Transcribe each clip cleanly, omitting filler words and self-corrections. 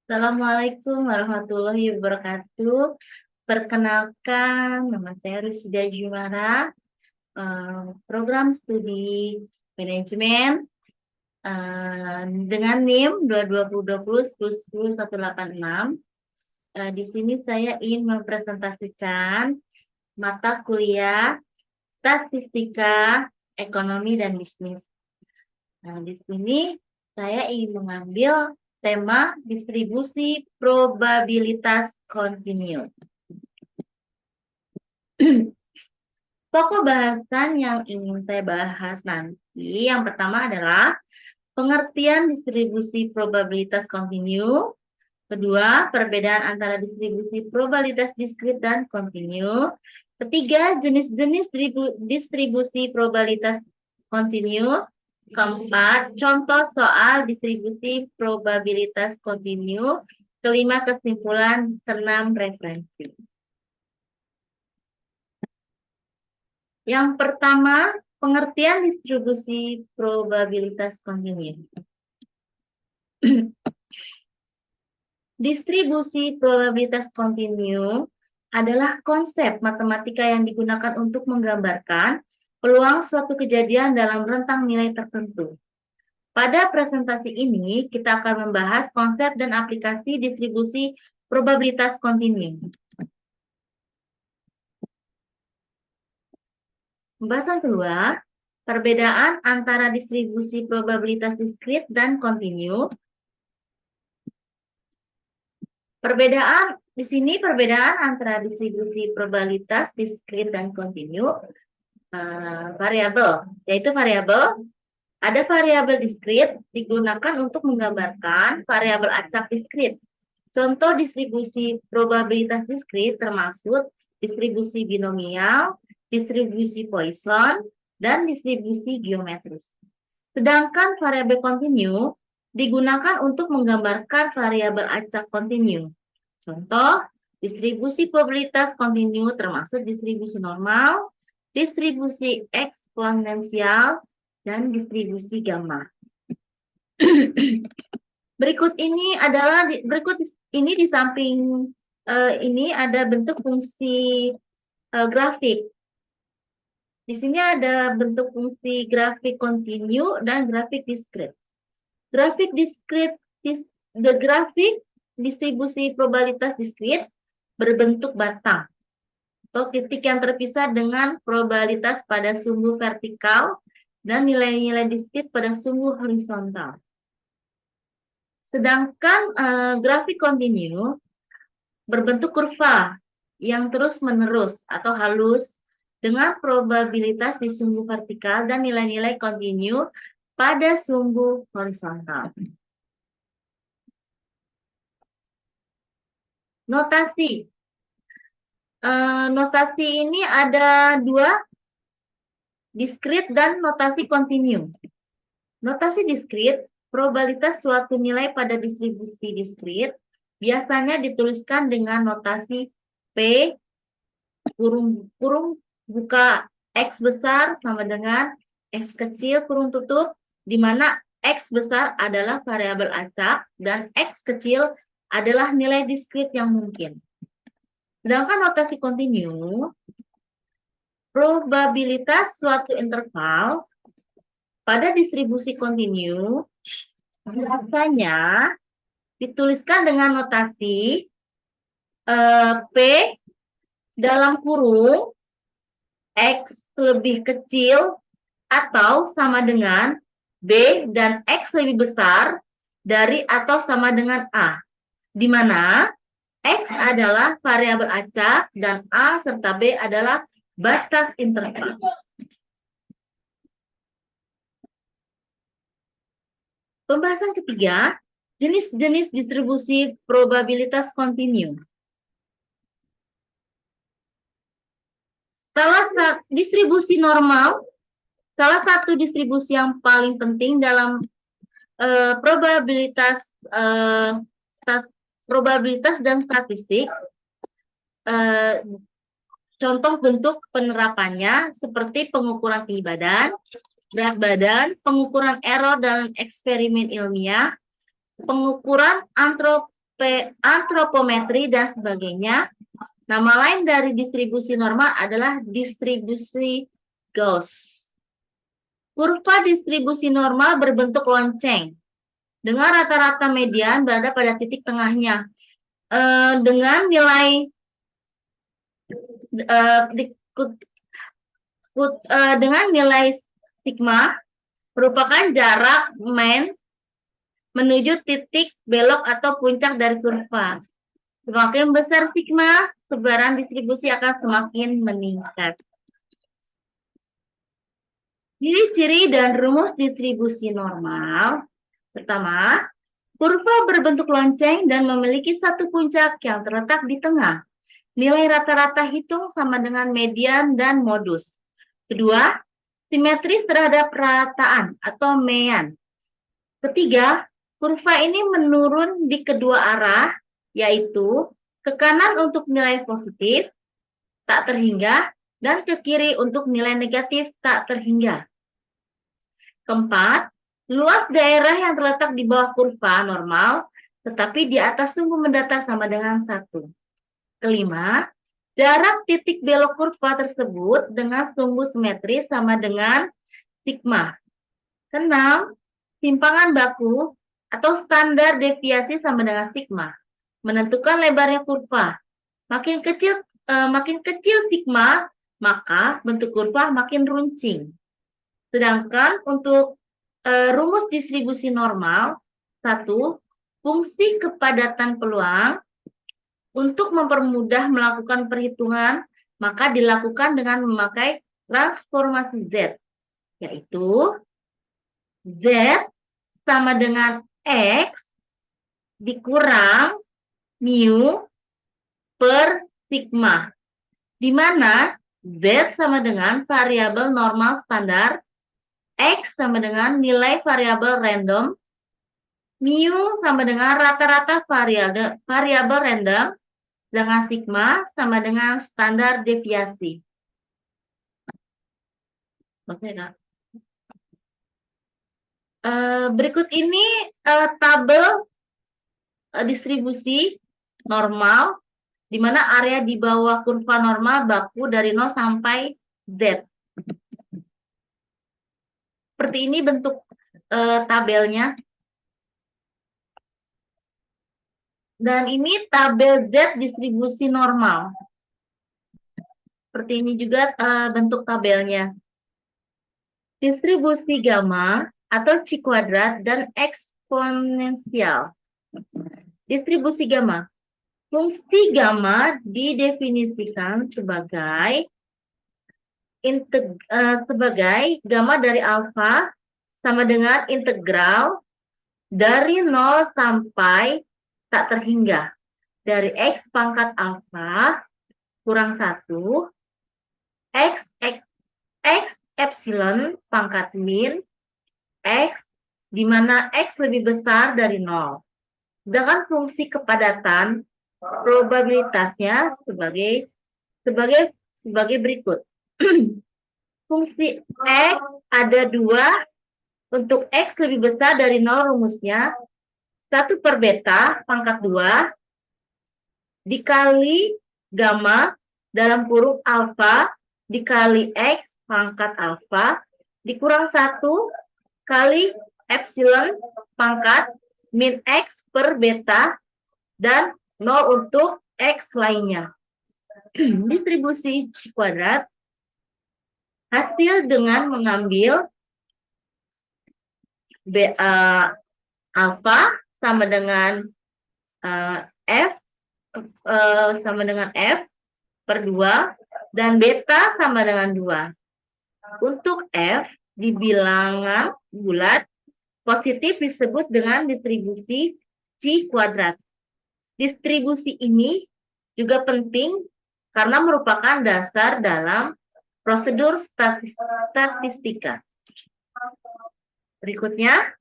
Assalamualaikum warahmatullahi wabarakatuh. Perkenalkan, nama saya Rusida Jumara, program studi manajemen dengan NIM 2020-10-186. Di sini saya ingin mempresentasikan mata kuliah Statistika, Ekonomi, dan Bisnis. Nah, di sini saya ingin mengambil tema distribusi probabilitas kontinu. Pokok bahasan yang ingin saya bahas nanti, yang pertama adalah pengertian distribusi probabilitas kontinu. Kedua, perbedaan antara distribusi probabilitas diskrit dan kontinu. Ketiga, jenis-jenis distribusi probabilitas kontinu. Keempat, contoh soal distribusi probabilitas kontinu. Kelima, kesimpulan. Keenam, referensi. Yang pertama, pengertian distribusi probabilitas kontinu. Distribusi probabilitas kontinu adalah konsep matematika yang digunakan untuk menggambarkan peluang suatu kejadian dalam rentang nilai tertentu. Pada presentasi ini, kita akan membahas konsep dan aplikasi distribusi probabilitas kontinu. Pembahasan kedua, perbedaan antara distribusi probabilitas diskrit dan kontinu. Di sini perbedaan antara distribusi probabilitas diskrit dan kontinu variabel, yaitu ada variabel diskrit digunakan untuk menggambarkan variabel acak diskrit. Contoh distribusi probabilitas diskrit termasuk distribusi binomial, distribusi Poisson, dan distribusi geometris. Sedangkan variabel kontinu digunakan untuk menggambarkan variabel acak kontinu. Contoh, distribusi probabilitas kontinu termasuk distribusi normal, distribusi eksponensial, dan distribusi gamma. Berikut ini di samping ini ada bentuk fungsi grafik. Di sini ada bentuk fungsi grafik kontinu dan grafik diskrit. Grafik distribusi probabilitas diskrit berbentuk batang atau titik yang terpisah dengan probabilitas pada sumbu vertikal dan nilai-nilai diskrit pada sumbu horizontal. Sedangkan grafik kontinu berbentuk kurva yang terus-menerus atau halus dengan probabilitas di sumbu vertikal dan nilai-nilai kontinu pada sumbu horizontal. Notasi. Notasi ini ada dua, diskrit dan notasi kontinu. Notasi diskrit, probabilitas suatu nilai pada distribusi diskrit biasanya dituliskan dengan notasi P kurung buka X besar sama dengan X kecil kurung tutup, di mana X besar adalah variabel acak dan X kecil adalah nilai diskrit yang mungkin. Sedangkan notasi kontinu, probabilitas suatu interval pada distribusi kontinu biasanya dituliskan dengan notasi P dalam kurung X lebih kecil atau sama dengan B dan X lebih besar dari atau sama dengan A, di mana X adalah variabel acak dan A serta B adalah batas interval. Pembahasan ketiga, jenis-jenis distribusi probabilitas kontinu. Distribusi normal, salah satu distribusi yang paling penting dalam probabilitas dan statistik. Contoh bentuk penerapannya seperti pengukuran tinggi badan, berat badan, pengukuran error dalam eksperimen ilmiah, pengukuran antropometri, dan sebagainya. Nama lain dari distribusi normal adalah distribusi Gauss. Kurva distribusi normal berbentuk lonceng, dengan rata-rata median berada pada titik tengahnya. Dengan nilai dengan nilai sigma merupakan jarak mean menuju titik belok atau puncak dari kurva. Semakin besar sigma, sebaran distribusi akan semakin meningkat. Ciri-ciri dan rumus distribusi normal. Pertama, kurva berbentuk lonceng dan memiliki satu puncak yang terletak di tengah. Nilai rata-rata hitung sama dengan median dan modus. Kedua, simetris terhadap rataan atau mean. Ketiga, kurva ini menurun di kedua arah, yaitu ke kanan untuk nilai positif, tak terhingga, dan ke kiri untuk nilai negatif, tak terhingga. Keempat, luas daerah yang terletak di bawah kurva normal, tetapi di atas sumbu mendatar sama dengan 1. Kelima, jarak titik belok kurva tersebut dengan sumbu simetris sama dengan sigma. Keenam, simpangan baku atau standar deviasi sama dengan sigma. Menentukan lebarnya kurva. Makin kecil sigma, maka bentuk kurva makin runcing. Sedangkan untuk rumus distribusi normal, 1, fungsi kepadatan peluang. Untuk mempermudah melakukan perhitungan, maka dilakukan dengan memakai transformasi Z, yaitu Z sama dengan X dikurang mu per sigma, di mana Z sama dengan variabel normal standar, X sama dengan nilai variabel random, mu sama dengan rata-rata variabel random, dengan sigma sama dengan standar deviasi. Oke, Kak. Berikut ini tabel distribusi normal, di mana area di bawah kurva normal baku dari 0 sampai Z. Seperti ini bentuk tabelnya. Dan ini tabel Z distribusi normal. Seperti ini juga bentuk tabelnya. Distribusi gamma atau C kuadrat dan eksponensial. Distribusi gamma. Fungsi gamma didefinisikan sebagai gamma dari alfa sama dengan integral dari 0 sampai tak terhingga dari X pangkat alfa kurang 1 X epsilon pangkat min X, di mana X lebih besar dari 0. Sedangkan fungsi kepadatan probabilitasnya sebagai berikut. Fungsi X ada 2. Untuk X lebih besar dari 0 rumusnya 1 per beta pangkat 2 dikali gamma dalam kurung alfa dikali X pangkat alfa dikurang 1 kali epsilon pangkat min X per beta dan 0 untuk X lainnya. Distribusi C kuadrat hasil dengan mengambil alfa sama dengan F sama dengan F per 2 dan beta sama dengan 2. Untuk F di bilangan bulat positif disebut dengan distribusi C kuadrat. Distribusi ini juga penting karena merupakan dasar dalam prosedur statistika. Berikutnya,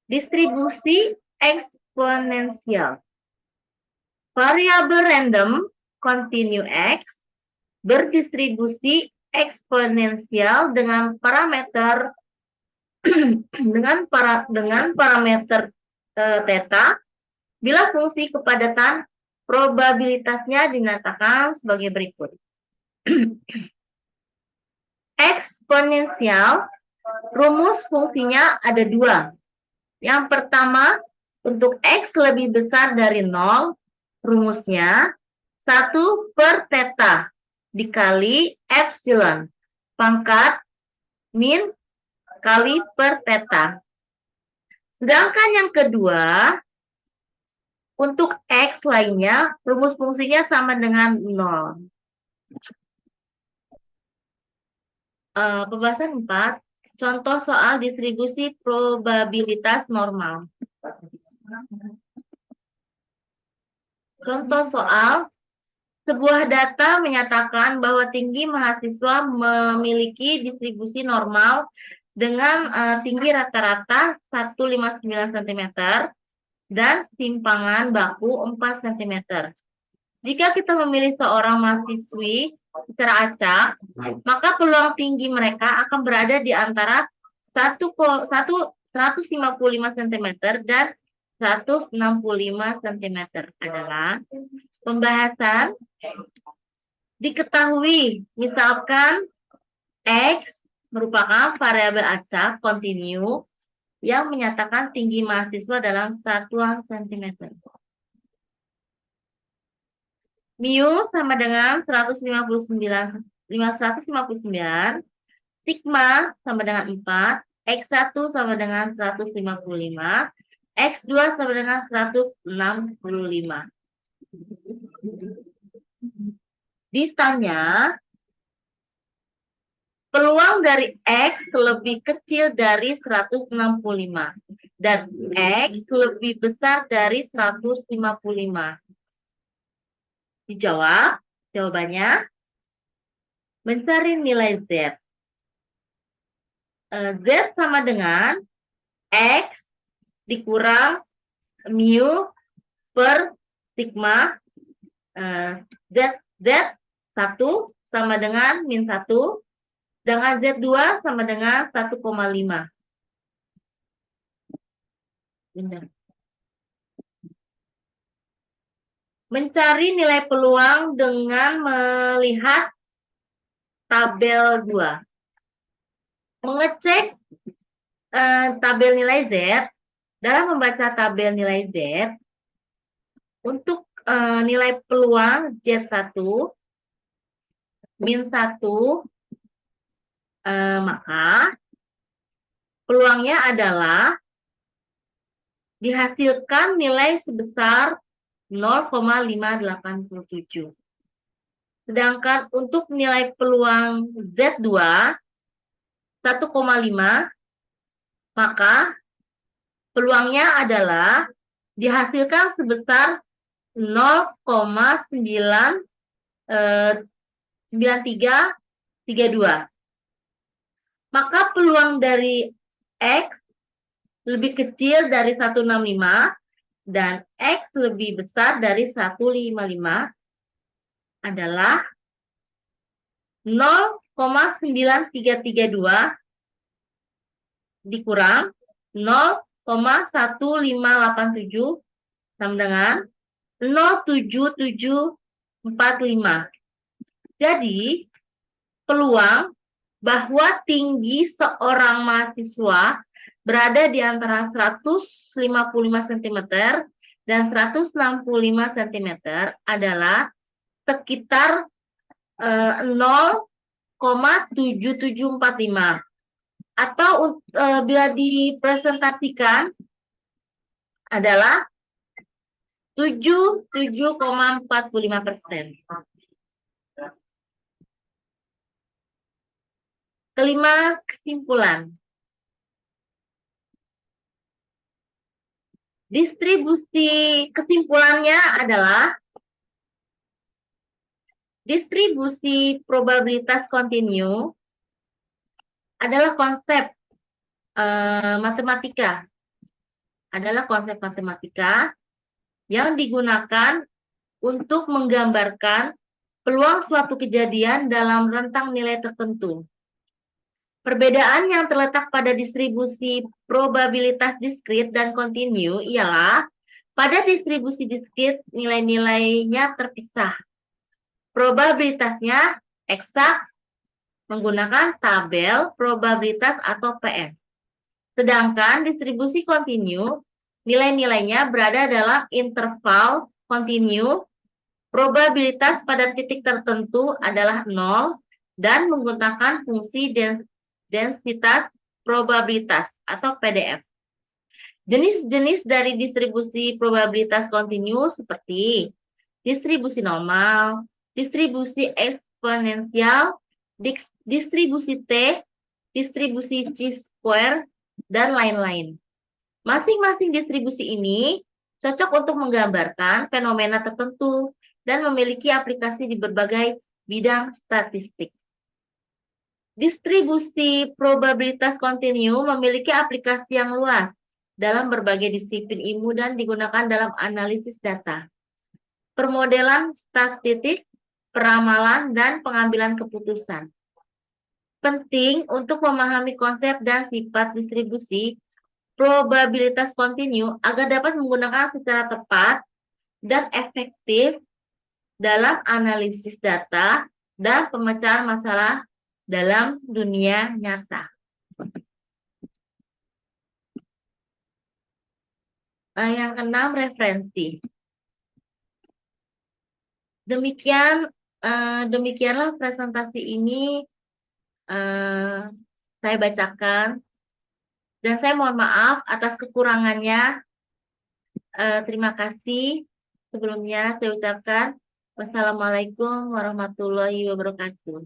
distribusi eksponensial. Variabel random continue X berdistribusi eksponensial dengan parameter parameter theta bila fungsi kepadatan probabilitasnya dinyatakan sebagai berikut. Eksponensial, rumus fungsinya ada dua. Yang pertama, untuk X lebih besar dari 0, rumusnya 1 per theta dikali epsilon, pangkat min kali per theta. Sedangkan yang kedua, untuk X lainnya, rumus fungsinya sama dengan 0. Pembahasan 4, contoh soal distribusi probabilitas normal. Contoh soal, sebuah data menyatakan bahwa tinggi mahasiswa memiliki distribusi normal dengan tinggi rata-rata 159 cm dan simpangan baku 4 cm. Jika kita memilih seorang mahasiswi secara acak, maka peluang tinggi mereka akan berada di antara 155 cm dan 165 cm. Adalah pembahasan. Diketahui, misalkan X merupakan variabel acak kontinu yang menyatakan tinggi mahasiswa dalam satuan cm. Mu sama dengan 159, sigma sama dengan 4, X1 sama dengan 155, X2 sama dengan 165. Ditanya, peluang dari X lebih kecil dari 165 dan X lebih besar dari 155. Dijawab, jawabannya mencari nilai Z. Z sama dengan X dikurang mu per sigma. Z 1 sama dengan min 1, sedangkan Z2 sama dengan 1,5. Benar. Mencari nilai peluang dengan melihat tabel 2. Mengecek tabel nilai Z, dalam membaca tabel nilai Z, untuk nilai peluang Z1 min 1, maka peluangnya adalah dihasilkan nilai sebesar 0,587. Sedangkan untuk nilai peluang Z2 1,5, maka peluangnya adalah dihasilkan sebesar 0,9332. Maka peluang dari X lebih kecil dari 165 dan X lebih besar dari 155 adalah 0,9332 dikurang 0,1587 sama dengan 0,7745. Jadi, peluang bahwa tinggi seorang mahasiswa berada di antara 155 cm dan 165 cm adalah sekitar 0,7745. Atau bila dipresentasikan adalah 77,45%. Kelima, kesimpulan. Distribusi kesimpulannya adalah distribusi probabilitas kontinu adalah konsep matematika. Adalah konsep matematika yang digunakan untuk menggambarkan peluang suatu kejadian dalam rentang nilai tertentu. Perbedaan yang terletak pada distribusi probabilitas diskrit dan kontinu ialah Pada distribusi diskrit, nilai-nilainya terpisah. Probabilitasnya eksak menggunakan tabel probabilitas atau PM. Sedangkan distribusi kontinu, nilai-nilainya berada dalam interval kontinu, probabilitas pada titik tertentu adalah 0, dan menggunakan fungsi densitas probabilitas atau PDF. Jenis-jenis dari distribusi probabilitas kontinu seperti distribusi normal, distribusi eksponensial, distribusi T, distribusi chi-square, dan lain-lain. Masing-masing distribusi ini cocok untuk menggambarkan fenomena tertentu dan memiliki aplikasi di berbagai bidang statistik. Distribusi probabilitas kontinu memiliki aplikasi yang luas dalam berbagai disiplin ilmu dan digunakan dalam analisis data, permodelan statistik, peramalan, dan pengambilan keputusan. Penting untuk memahami konsep dan sifat distribusi probabilitas kontinu agar dapat menggunakan secara tepat dan efektif dalam analisis data dan pemecahan masalah dalam dunia nyata. Yang keenam, referensi. Demikianlah presentasi ini saya bacakan, dan saya mohon maaf atas kekurangannya. Terima kasih. Sebelumnya saya ucapkan wassalamualaikum warahmatullahi wabarakatuh.